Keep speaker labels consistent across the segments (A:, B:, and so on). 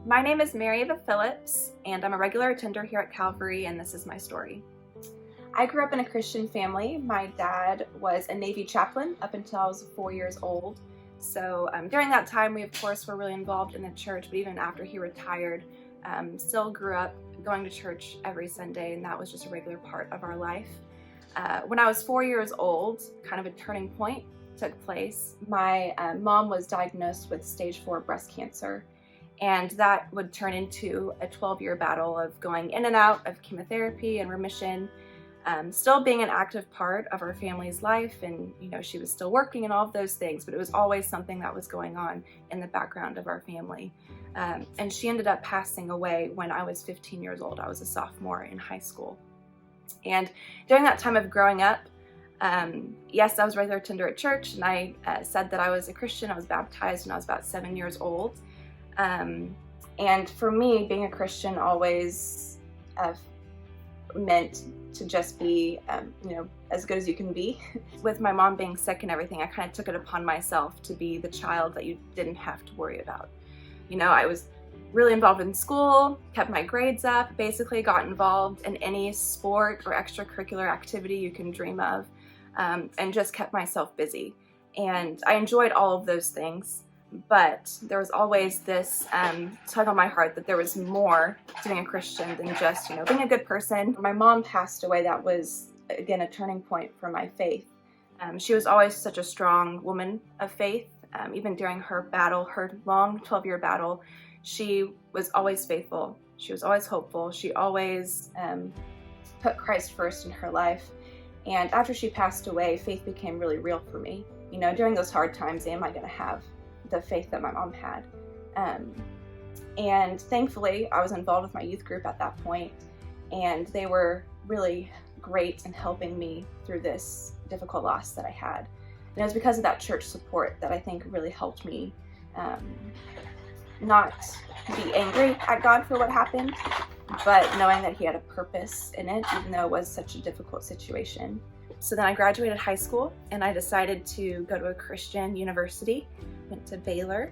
A: My name is Mariava Phillips, and I'm a regular attender here at Calvary, and this is my story. I grew up in a Christian family. My dad was a Navy chaplain up until I was 4 years old. So during that time, we of course were really involved in the church, but even after he retired, still grew up going to church every Sunday, and that was just a regular part of our life. When I was 4 years old, kind of a turning point took place. My mom was diagnosed with stage 4 breast cancer. And that would turn into a 12-year battle of going in and out of chemotherapy and remission, still being an active part of our family's life. And, she was still working and all of those things, but it was always something that was going on in the background of our family. And she ended up passing away when I was 15 years old. I was a sophomore in high school. And during that time of growing up, yes, I was a regular attender at church, and I said that I was a Christian. I was baptized when I was about 7 years old. And for me, being a Christian always meant to just be, as good as you can be. With my mom being sick and everything, I kind of took it upon myself to be the child that you didn't have to worry about. I was really involved in school, kept my grades up, basically got involved in any sport or extracurricular activity you can dream of, and just kept myself busy. And I enjoyed all of those things. But there was always this tug on my heart that there was more to being a Christian than just, being a good person. When my mom passed away, that was, again, a turning point for my faith. She was always such a strong woman of faith. Even during her battle, her long 12-year battle, she was always faithful. She was always hopeful. She always put Christ first in her life. And after she passed away, faith became really real for me. During those hard times, am I going to have the faith that my mom had? And thankfully, I was involved with my youth group at that point, and they were really great in helping me through this difficult loss that I had. And it was because of that church support that I think really helped me not be angry at God for what happened, but knowing that He had a purpose in it, even though it was such a difficult situation. So then I graduated high school, and I decided to go to a Christian university. Went to Baylor,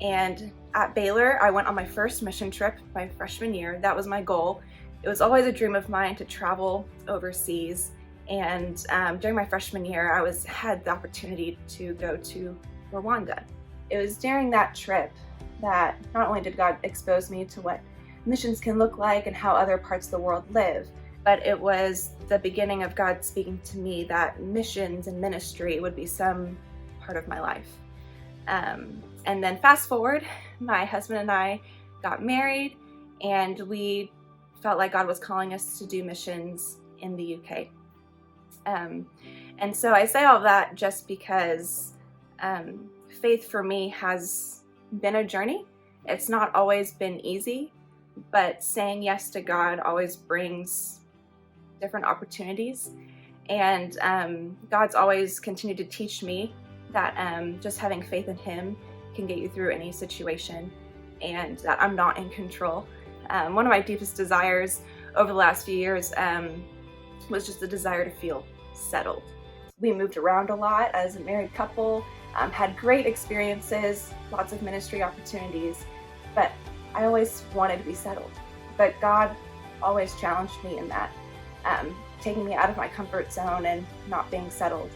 A: and at Baylor I went on my first mission trip my freshman year. That was my goal. It was always a dream of mine to travel overseas, and during my freshman year I had the opportunity to go to Rwanda. It was during that trip that not only did God expose me to what missions can look like and how other parts of the world live, but it was the beginning of God speaking to me that missions and ministry would be some part of my life. And then fast forward, my husband and I got married, and we felt like God was calling us to do missions in the UK. And so I say all that just because faith for me has been a journey. It's not always been easy, but saying yes to God always brings different opportunities. And God's always continued to teach me that just having faith in Him can get you through any situation, and that I'm not in control. One of my deepest desires over the last few years was just the desire to feel settled. We moved around a lot as a married couple, had great experiences, lots of ministry opportunities, but I always wanted to be settled. But God always challenged me in that, taking me out of my comfort zone and not being settled.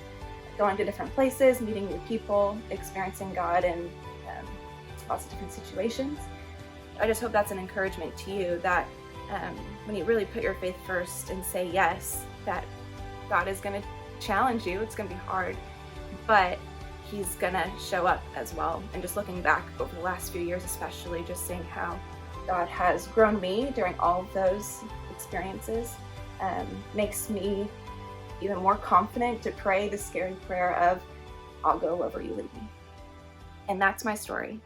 A: Going to different places, meeting new people, experiencing God in lots of different situations. I just hope that's an encouragement to you that when you really put your faith first and say yes, that God is going to challenge you. It's going to be hard, but He's going to show up as well. And just looking back over the last few years, especially, just seeing how God has grown me during all of those experiences makes me even more confident to pray the scary prayer of, I'll go wherever you lead me. And that's my story.